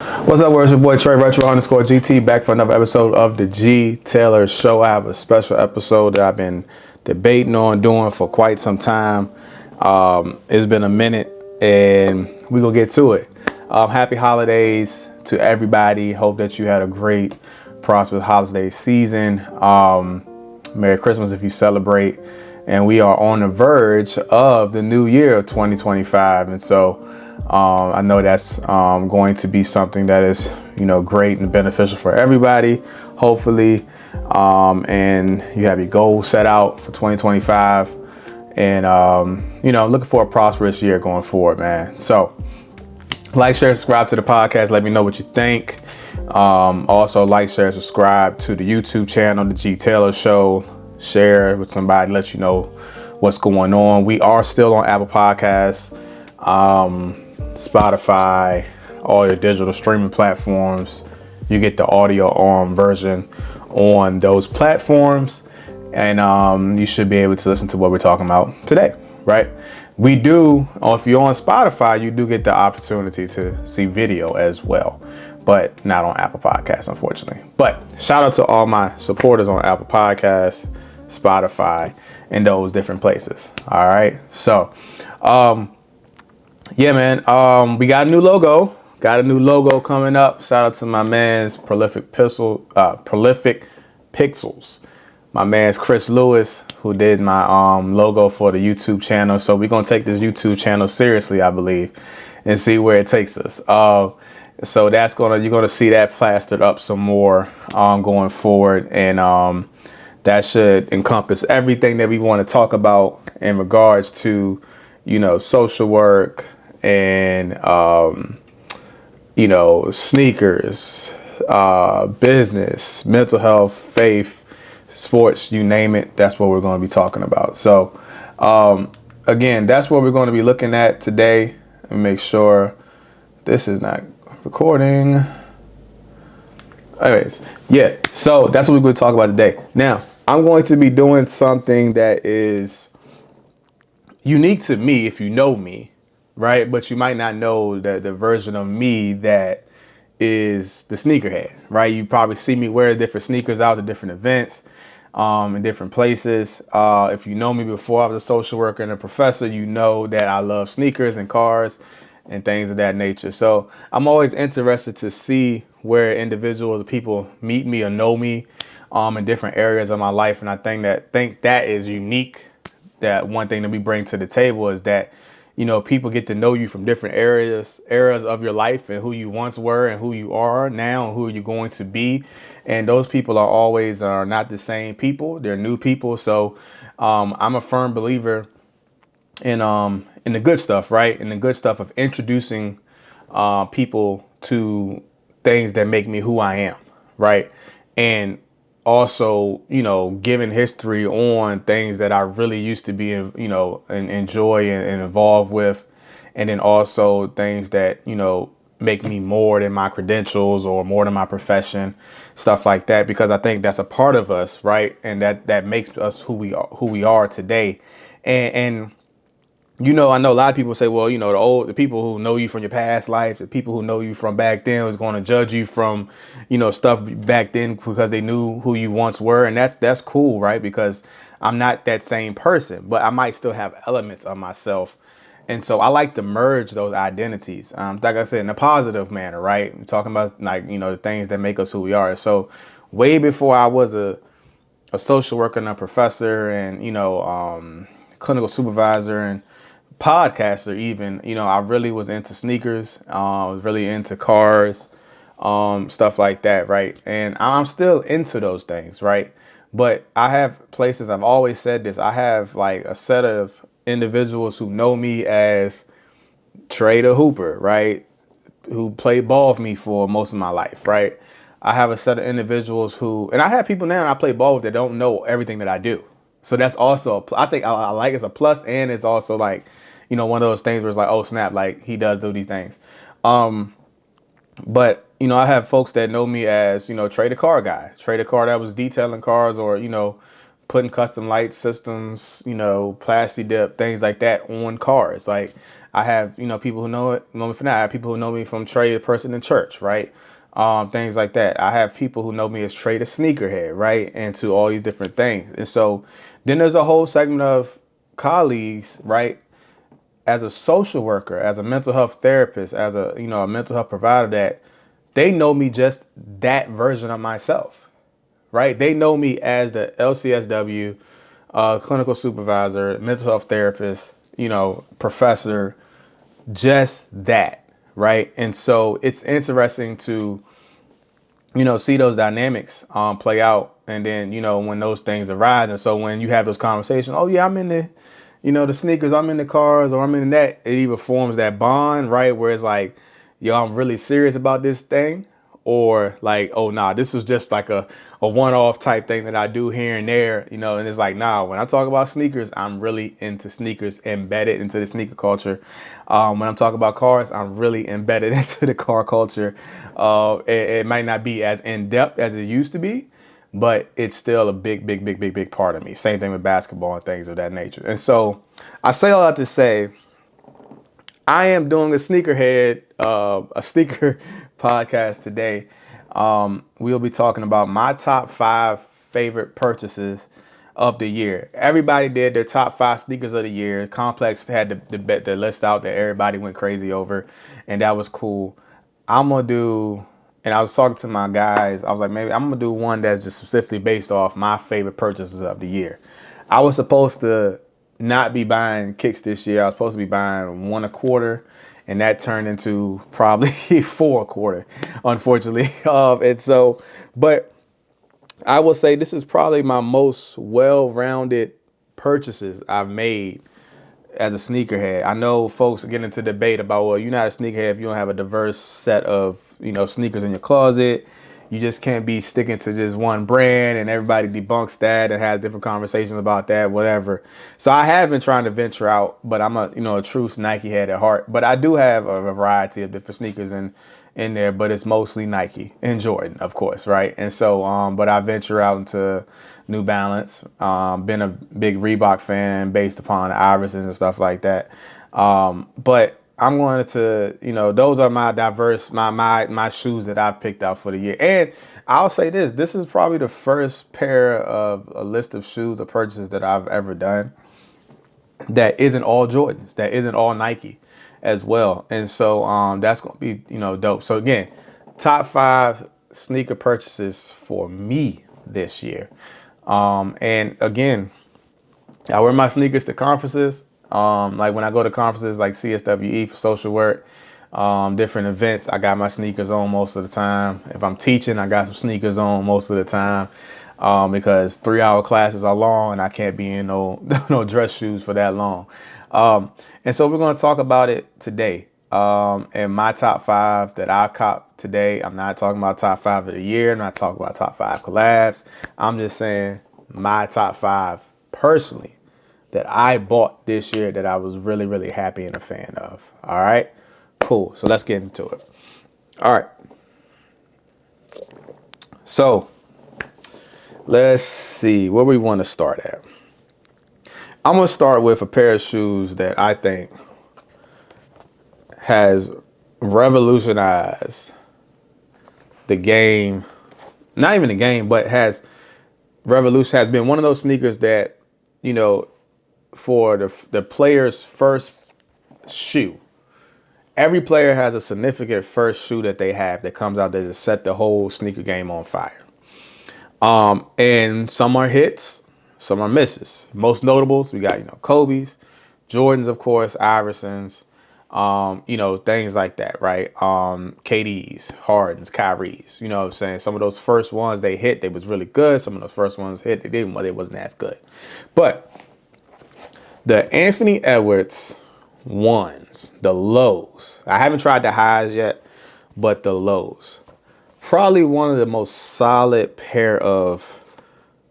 What's up, where's your boy Trey Retro underscore GT back for another episode of the G.Taylor Show. I have a special episode that I've been debating on doing for quite some time. It's been a minute and we're going to get to it. Happy holidays to everybody. Hope that you had a great, prosperous holiday season. Merry Christmas if you celebrate. And we are on the verge of the new year of 2025. And so I know that's going to be something that is, great and beneficial for everybody, hopefully. And you have your goals set out for 2025 and, looking for a prosperous year going forward, man. So like, share, subscribe to the podcast. Let me know what you think. Also like, share, subscribe to the YouTube channel, the G.Taylor Show. Share with somebody, let you know what's going on. We are still on Apple Podcasts, Spotify, all your digital streaming platforms. You get the audio version on those platforms, and you should be able to listen to what we're talking about today, right? We do, or if you're on Spotify, you do get the opportunity to see video as well, but not on Apple Podcasts, unfortunately. But shout out to all my supporters on Apple Podcasts, Spotify, and those different places. All right. So, yeah, man, we got a new logo. Got a new logo coming up. Shout out to my man's Prolific Pixels. My man's Chris Lewis, who did my logo for the YouTube channel. So we're gonna take this YouTube channel seriously, I believe, and see where it takes us. So you're gonna see that plastered up some more going forward, and that should encompass everything that we want to talk about in regards to, social work and, sneakers, business, mental health, faith, sports, you name it. That's what we're going to be talking about. So, again, that's what we're going to be looking at today. And make sure this is not recording. Anyways, yeah, so that's what we're going to talk about today. Now, I'm going to be doing something that is unique to me if you know me, right? But you might not know the version of me that is the sneakerhead, right? You probably see me wear different sneakers out to different events, in different places. If you know me before I was a social worker and a professor, you know that I love sneakers and cars and things of that nature. So I'm always interested to see where individuals, people meet me or know me in different areas of my life. And I think that is unique. That one thing that we bring to the table is that, people get to know you from different eras of your life and who you once were and who you are now and who you're going to be. And those people are always not the same people. They're new people. So I'm a firm believer in the good stuff, right? In the good stuff of introducing people to things that make me who I am, right? And also, giving history on things that I really used to be, and enjoy and involved with. And then also things that, make me more than my credentials or more than my profession, stuff like that, because I think that's a part of us, right? And that makes us who we are today. And I know a lot of people say, well, the people who know you from your past life, the people who know you from back then was going to judge you from, stuff back then because they knew who you once were. And that's cool, right? Because I'm not that same person, but I might still have elements of myself. And so I like to merge those identities, like I said, in a positive manner, right? I'm talking about the things that make us who we are. So way before I was a social worker and a professor and, clinical supervisor and podcaster even, I really was into sneakers, was really into cars, stuff like that, right? And I'm still into those things, right? But I have places, I've always said this, I have like a set of individuals who know me as Trey the Hooper, right? Who played ball with me for most of my life, right? I have a set of individuals and I have people now I play ball with that don't know everything that I do. So that's also, I think I like it's a plus, and it's also like, one of those things where it's like, oh snap, like he does do these things. But, I have folks that know me as, Trey the car guy, Trey the car that was detailing cars or, putting custom light systems, plastic dip, things like that on cars. Like I have, people who know me from that. I have people who know me from Trey, the person in church, right? Things like that. I have people who know me as Trey, the sneakerhead, right? And to all these different things. And so then there's a whole segment of colleagues, right? As a social worker, as a mental health therapist, as a mental health provider, that they know me just that version of myself, right? They know me as the LCSW, clinical supervisor, mental health therapist, professor, just that, right? And so it's interesting to, see those dynamics play out. And then, when those things arise. And so when you have those conversations, oh yeah, I'm in the sneakers, I'm in the cars, or I'm in that, it even forms that bond, right? Where it's like, yo, I'm really serious about this thing. Or like, oh, nah, this was just like a one-off type thing that I do here and there, and it's like, nah, when I talk about sneakers, I'm really into sneakers, embedded into the sneaker culture. When I'm talking about cars, I'm really embedded into the car culture. It might not be as in-depth as it used to be, but it's still a big part of me. Same thing with basketball and things of that nature. And so I say all that to say, I am doing a sneaker podcast today. We'll be talking about my top 5 favorite purchases of the year. Everybody did their top 5 sneakers of the year. Complex had the list out that everybody went crazy over, and that was cool. I'm gonna do, and I was talking to my guys. I was like, maybe I'm gonna do one that's just specifically based off my favorite purchases of the year. I was supposed to not be buying kicks this year. I was supposed to be buying 1 a quarter, and that turned into probably 4 a quarter, unfortunately. And so, but I will say this is probably my most well-rounded purchases I've made as a sneakerhead. I know folks get into debate about, well, you're not a sneakerhead if you don't have a diverse set of, sneakers in your closet. You just can't be sticking to just one brand, and everybody debunks that and has different conversations about that, whatever. So I have been trying to venture out, but I'm a true Nike head at heart. But I do have a variety of different sneakers in there, but it's mostly Nike and Jordan, of course, right? And so, but I venture out into New Balance. Been a big Reebok fan based upon the Iversons and stuff like that. But I'm going to, those are my diverse, my shoes that I've picked out for the year. And I'll say this is probably the first pair of a list of shoes or purchases that I've ever done that isn't all Jordans, that isn't all Nike as well. And so that's going to be, dope. So again, top 5 sneaker purchases for me this year. And again, I wear my sneakers to conferences. Like when I go to conferences like CSWE for social work, different events, I got my sneakers on most of the time. If I'm teaching, I got some sneakers on most of the time, because 3-hour classes are long and I can't be in no dress shoes for that long. And so we're going to talk about it today. And my top 5 that I cop today, I'm not talking about top 5 of the year. I'm not talking about top 5 collabs. I'm just saying my top 5 personally that I bought this year that I was really, really happy and a fan of. All right, cool. So let's get into it. All right. So let's see where we want to start at. I'm going to start with a pair of shoes that I think has revolutionized the game. Not even the game, but has been one of those sneakers that, for the player's first shoe. Every player has a significant first shoe that they have that comes out that just set the whole sneaker game on fire. And some are hits, some are misses. Most notables, we got, Kobe's, Jordans, of course, Iversons, things like that, right? KD's, Harden's, Kyrie's, you know what I'm saying? Some of those first ones they hit, they was really good. Some of those first ones hit, they wasn't as good. But the Anthony Edwards ones, the lows, I haven't tried the highs yet, but the lows, probably one of the most solid pair of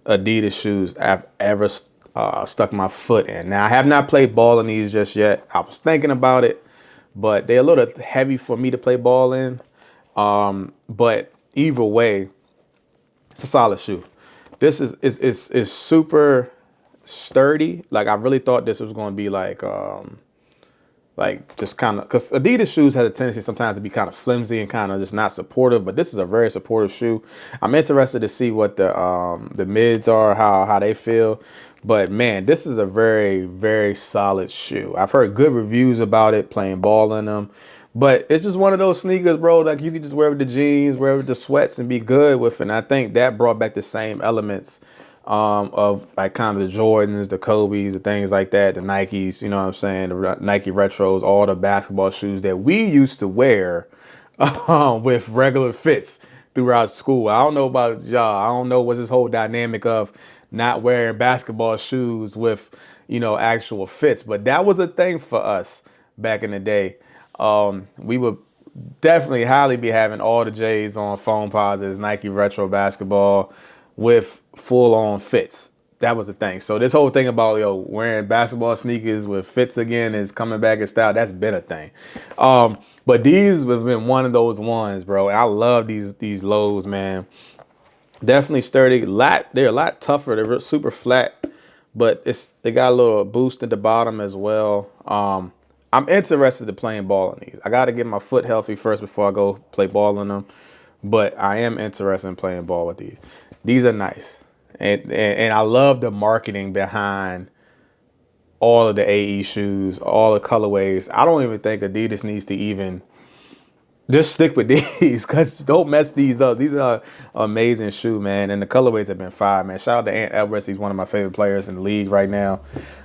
Adidas shoes I've ever stuck my foot in. Now, I have not played ball in these just yet. I was thinking about it, but they're a little heavy for me to play ball in. But either way, it's a solid shoe. This is super sturdy. Like I really thought this was going to be like just kind of, because Adidas shoes have a tendency sometimes to be kind of flimsy and kind of just not supportive, but this is a very supportive shoe. I'm interested to see what the mids are, how they feel. But man, this is a very, very solid shoe. I've heard good reviews about it, playing ball in them. But it's just one of those sneakers, bro, like you can just wear with the jeans, wear with the sweats and be good with it. And I think that brought back the same elements of like kind of the Jordans, the Kobe's, the things like that, the Nikes, you know what I'm saying, the Nike retros, all the basketball shoes that we used to wear with regular fits throughout school. I don't know about y'all. I don't know what's this whole dynamic of not wearing basketball shoes with, actual fits, but that was a thing for us back in the day. We would definitely highly be having all the J's on foam posits, Nike retro basketball with full on fits. That was the thing. So this whole thing about wearing basketball sneakers with fits again is coming back in style. That's been a thing. But these have been one of those ones, bro. And I love these lows, man. Definitely sturdy. They're a lot tougher. They're super flat, but they got a little boost at the bottom as well. I'm interested in playing ball in these. I got to get my foot healthy first before I go play ball in them. But I am interested in playing ball with these. These are nice. And I love the marketing behind all of the AE shoes, all the colorways. I don't even think Adidas needs to even just stick with these, because don't mess these up. These are amazing shoe, man. And the colorways have been fire, man. Shout out to Ant Edwards. He's one of my favorite players in the league right now.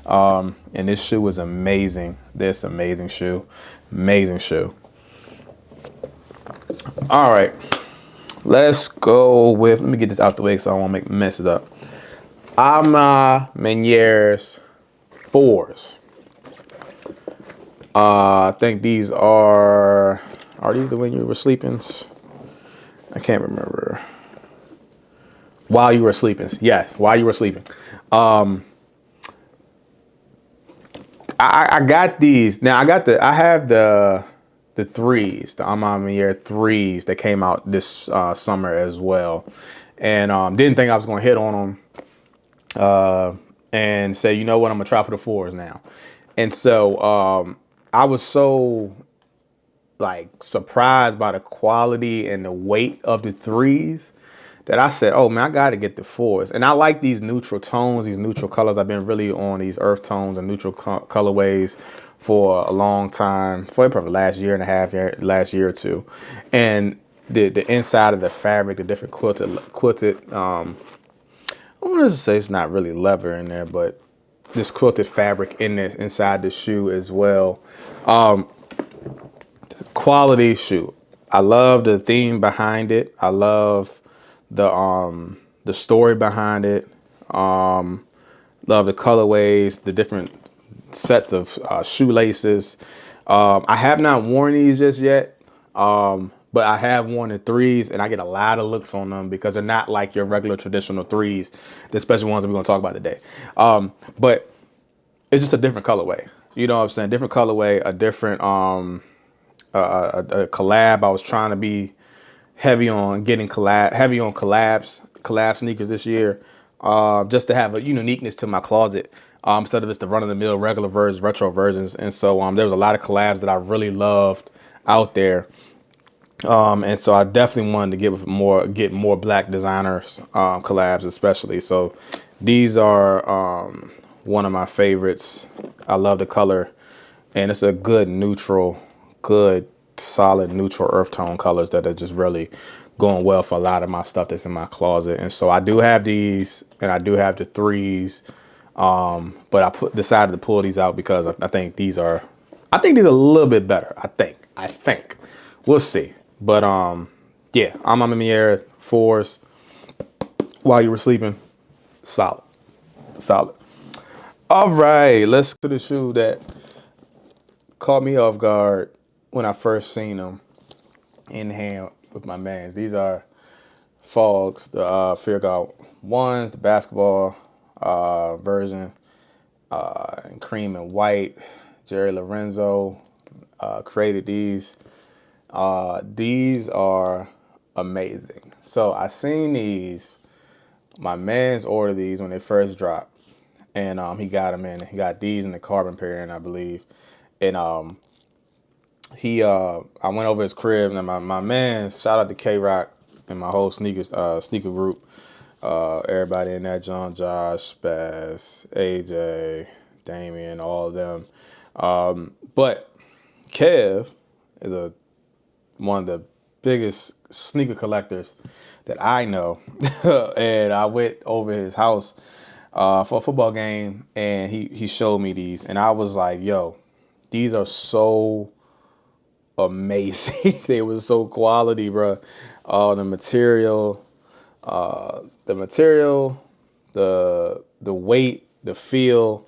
And this shoe is amazing. This amazing shoe. Amazing shoe. All right. Let's go with, let me get this out the way so I won't mess it up. Ama Menier's 4s. I think these are these the When You Were Sleeping? I can't remember. While You Were Sleeping. Yes, While You Were Sleeping. I got these. Now I have the 3s, the Ama Menier 3s that came out this summer as well. And didn't think I was going to hit on them. And say, you know what, I'm going to try for the 4s now. And so I was so surprised by the quality and the weight of the 3s that I said, oh man, I got to get the 4s. And I like these neutral tones, these neutral colors. I've been really on these earth tones and neutral colorways for a long time, for probably last year and a half, last year or two. And the inside of the fabric, the different quilted, I want to say it's not really leather in there, but this quilted fabric inside the shoe as well. Quality shoe. I love the theme behind it. I love the story behind it. Love the colorways, the different sets of shoelaces. I have not worn these just yet, but I have worn the 3s, and I get a lot of looks on them because they're not like your regular traditional 3s, the special ones that we're going to talk about today. But it's just a different colorway. You know what I'm saying? Different colorway, a different a collab. I was trying to be heavy on collab sneakers this year, just to have a uniqueness to my closet, instead of just the run-of-the-mill regular versions, retro versions. And so there was a lot of collabs that I really loved out there, and so I definitely wanted to get more black designers collabs, especially. So these are one of my favorites. I love the color, and it's a good solid neutral earth tone colors that are just really going well for a lot of my stuff that's in my closet. And so I do have these, and I do have the 3s, but I decided to pull these out because I think these are a little bit better. I think we'll see. But yeah, I'm on the air 4s. While You Were Sleeping, solid. All right, let's go to the shoe that caught me off guard when I first seen them in hand with my mans. These are Fogs, the Fear God 1s, the basketball version, in cream and white. Jerry Lorenzo created these. These are amazing. So I seen these my man's ordered these when they first dropped, and he got them in. He got these in the carbon pairing, I believe, and I went over his crib, and my man, shout out to K Rock and my whole sneaker group, everybody in that, John, Josh, Bass, AJ, Damien, all of them. But Kev is one of the biggest sneaker collectors that I know, and I went over his house for a football game, and he showed me these, and I was like, "Yo, these are so amazing! They were so quality, bro. The material, the weight, the feel.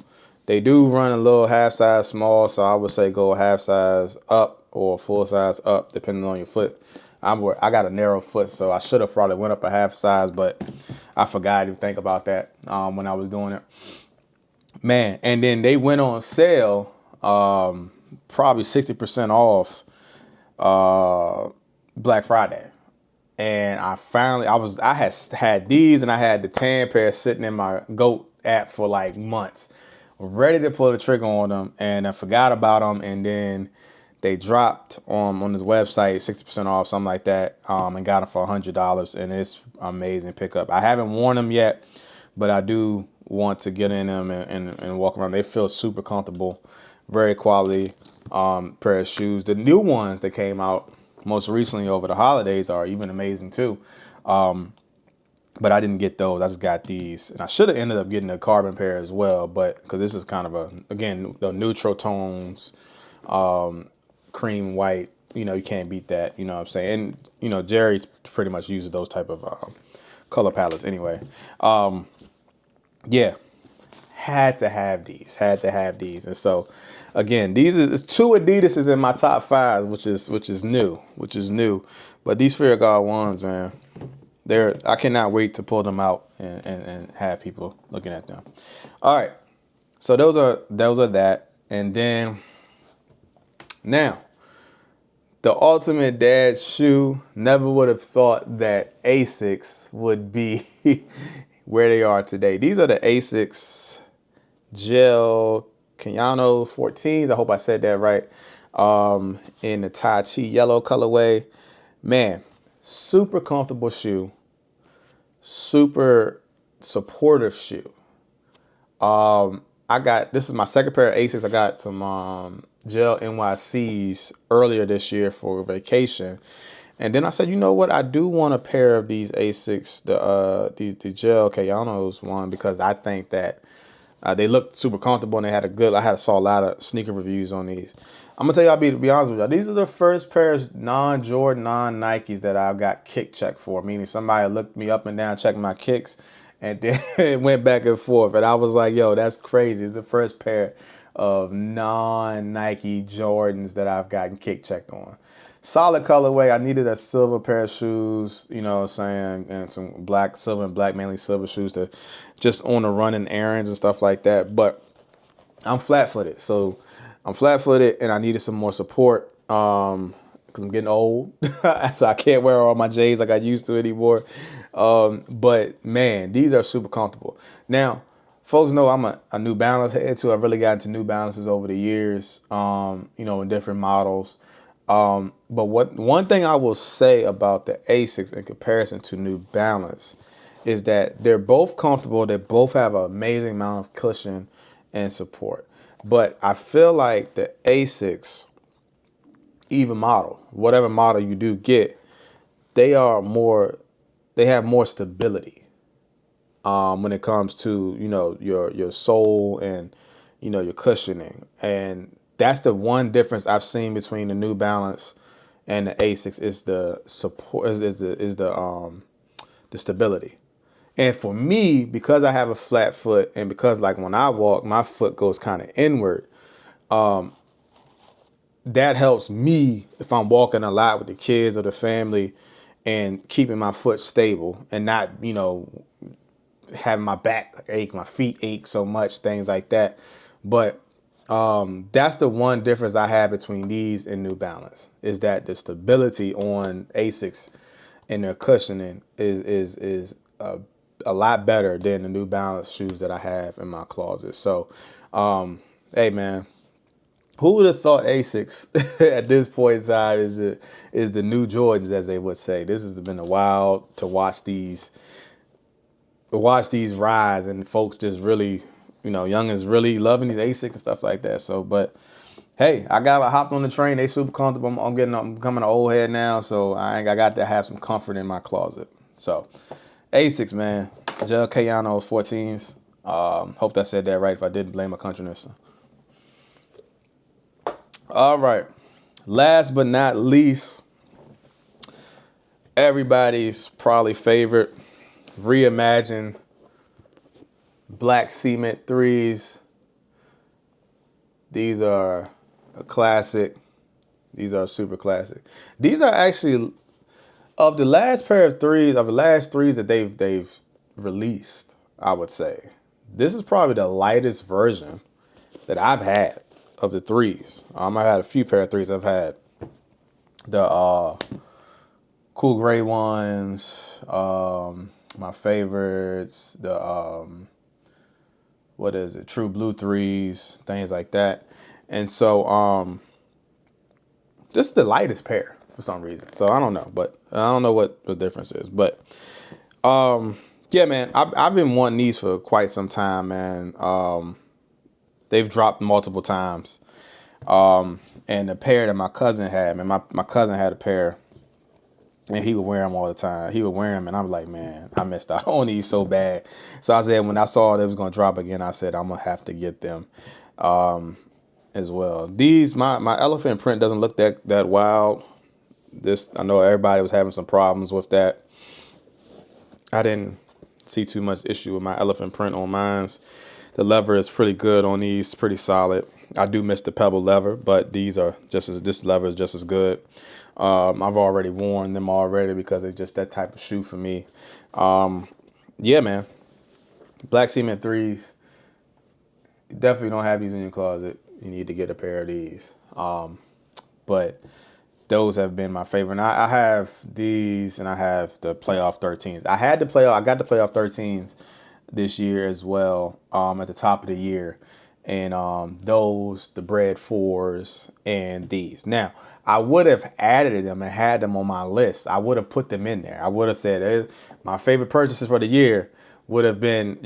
They do run a little half size small, so I would say go half size up or full size up, depending on your foot. I got a narrow foot, so I should have probably went up a half size, but I forgot to think about that when I was doing it. Man, and then they went on sale, probably 60% off Black Friday. And I had these, and I had the tan pair sitting in my GOAT app for like months, ready to pull the trigger on them, and I forgot about them, and then they dropped on this website 60% off, something like that, and got them for $100, and it's amazing pickup. I haven't worn them yet, but I do want to get in them and walk around. They feel super comfortable, very quality pair of shoes. The new ones that came out most recently over the holidays are even amazing too. But I didn't get those. I just got these, and I should have ended up getting a carbon pair as well, but because this is kind of again, the neutral tones, cream white, you can't beat that, you know what I'm saying? And, Jerry pretty much uses those type of color palettes anyway. Yeah, had to have these. And so, again, these is two Adidas is in my top 5, which is new. But these Fear God ones, man, I cannot wait to pull them out and have people looking at them. All right, so those are that, and then now the ultimate dad shoe. Never would have thought that Asics would be where they are today. These are the Asics Gel Kayano 14s. I hope I said that right. In the Tai Chi yellow colorway. Man, super comfortable shoe. Super supportive shoe. This is my second pair of Asics. I got some Gel NYCs earlier this year for vacation. And then I said, you know what? I do want a pair of these Asics, the Gel Kayanos one, because I think that they looked super comfortable, and I saw a lot of sneaker reviews on these. I'm gonna tell y'all, be honest with y'all, these are the first pairs non-Jordan, non-Nikes that I've got kick checked for, meaning somebody looked me up and down, checked my kicks, and then it went back and forth. And I was like, yo, that's crazy. It's the first pair of non-Nike Jordans that I've gotten kick checked on. Solid colorway. I needed a silver pair of shoes, you know what I'm saying, and some silver and black, mainly silver shoes to just on the running errands and stuff like that. But I'm flat-footed. So I'm flat-footed, and I needed some more support because I'm getting old. So I can't wear all my J's like I used to anymore. But, man, these are super comfortable. Now, folks know I'm a New Balance head, too. I've really gotten into New Balances over the years, in different models. But one thing I will say about the Asics in comparison to New Balance is that they're both comfortable. They both have an amazing amount of cushion and support. But I feel like the Asics, even model, whatever model you do get, they have more stability when it comes to, your sole and, your cushioning. And that's the one difference I've seen between the New Balance and the Asics is the support, is the stability. And for me, because I have a flat foot, and because like when I walk, my foot goes kind of inward, that helps me if I'm walking a lot with the kids or the family and keeping my foot stable and not, having my back ache, my feet ache so much, things like that. But that's the one difference I have between these and New Balance, is that the stability on Asics and their cushioning is a a lot better than the New Balance shoes that I have in my closet. So, hey man, who would have thought Asics at this point in time is the new Jordans, as they would say. This has been a while to watch these rise, and folks just really, youngins really loving these Asics and stuff like that. So, but hey, I hopped on the train. They super comfortable. I'm becoming an old head now, so I got to have some comfort in my closet. So, Asics, man, Gel Kayanos 14s. Hope I said that right. If I didn't, blame my countryness. All right. Last but not least, everybody's probably favorite reimagined black cement 3s. These are a classic. These are super classic. These are actually, of the last pair of threes, of the last threes that they've released, I would say this is probably the lightest version that I've had of the threes. I've had a few pair of threes. I've had the cool gray ones, my favorites, the what is it, true blue threes, things like that. And so this is the lightest pair for some reason. So I don't know, but I don't know what the difference is. But yeah, man, I've been wanting these for quite some time, man. They've dropped multiple times. And the pair that my cousin had, man, my cousin had a pair, and he would wear them all the time. He would wear them, and I'm like, man, I missed out on these so bad. So I said, when I saw it was going to drop again, I said, I'm going to have to get them as well. These, my elephant print doesn't look that wild. I know everybody was having some problems with that. I didn't see too much issue with my elephant print on mines. The leather is pretty good on these, pretty solid. I do miss the pebble leather, but this leather is just as good. I've already worn them already because it's just that type of shoe for me. Yeah, man. Black cement 3s. You definitely don't have these in your closet. You need to get a pair of these. But those have been my favorite. And I have these, and I have the playoff 13s. I got the playoff 13s this year as well, at the top of the year. And the bread 4s, and these. Now, I would have added them and had them on my list. I would have put them in there. I would have said my favorite purchases for the year would have been,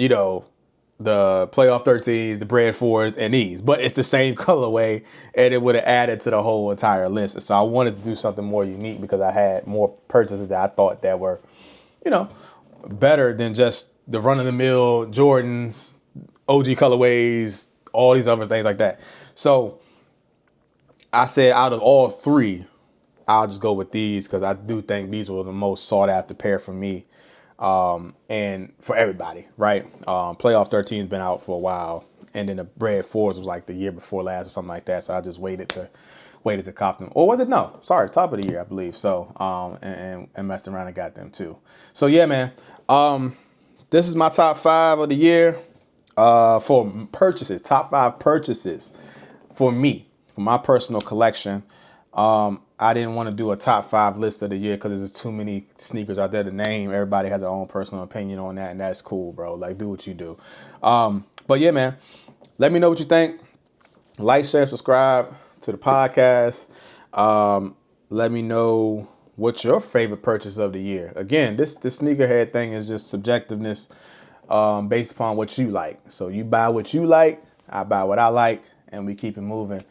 the playoff 13s, the bread 4s, and these. But it's the same colorway, and it would have added to the whole entire list. So I wanted to do something more unique because I had more purchases that I thought that were, better than just the run-of-the-mill Jordans, OG colorways, all these other things like that. So I said, out of all three, I'll just go with these because I do think these were the most sought after pair for me, and for everybody, right? Playoff 13 has been out for a while, and then the bread 4s was like the year before last or something like that. So I just waited to cop them. Or was it? No, sorry, top of the year, I believe. So and messed around and got them too. So yeah, man. This is my top 5 of the year for purchases. Top 5 purchases for me, for my personal collection. I didn't want to do a top 5 list of the year because there's too many sneakers out there to name. Everybody has their own personal opinion on that, and that's cool, bro. Like, do what you do. But yeah, man, let me know what you think. Like, share, subscribe to the podcast. Let me know what's your favorite purchase of the year. Again, this sneakerhead thing is just subjectiveness based upon what you like. So you buy what you like, I buy what I like, and we keep it moving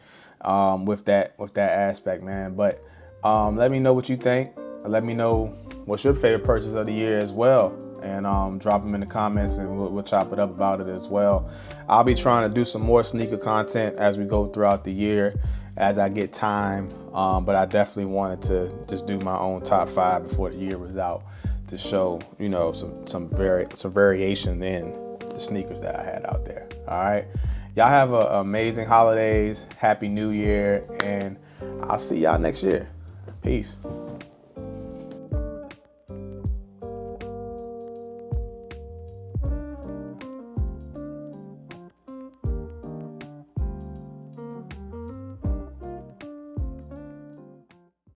with that aspect, man. But let me know what you think. Let me know what's your favorite purchase of the year as well. And drop them in the comments, and we'll chop it up about it as well. I'll be trying to do some more sneaker content as we go throughout the year, as I get time. But I definitely wanted to just do my own top 5 before the year was out to show, some variation in the sneakers that I had out there. All right. Y'all have amazing holidays. Happy New Year. And I'll see y'all next year. Peace.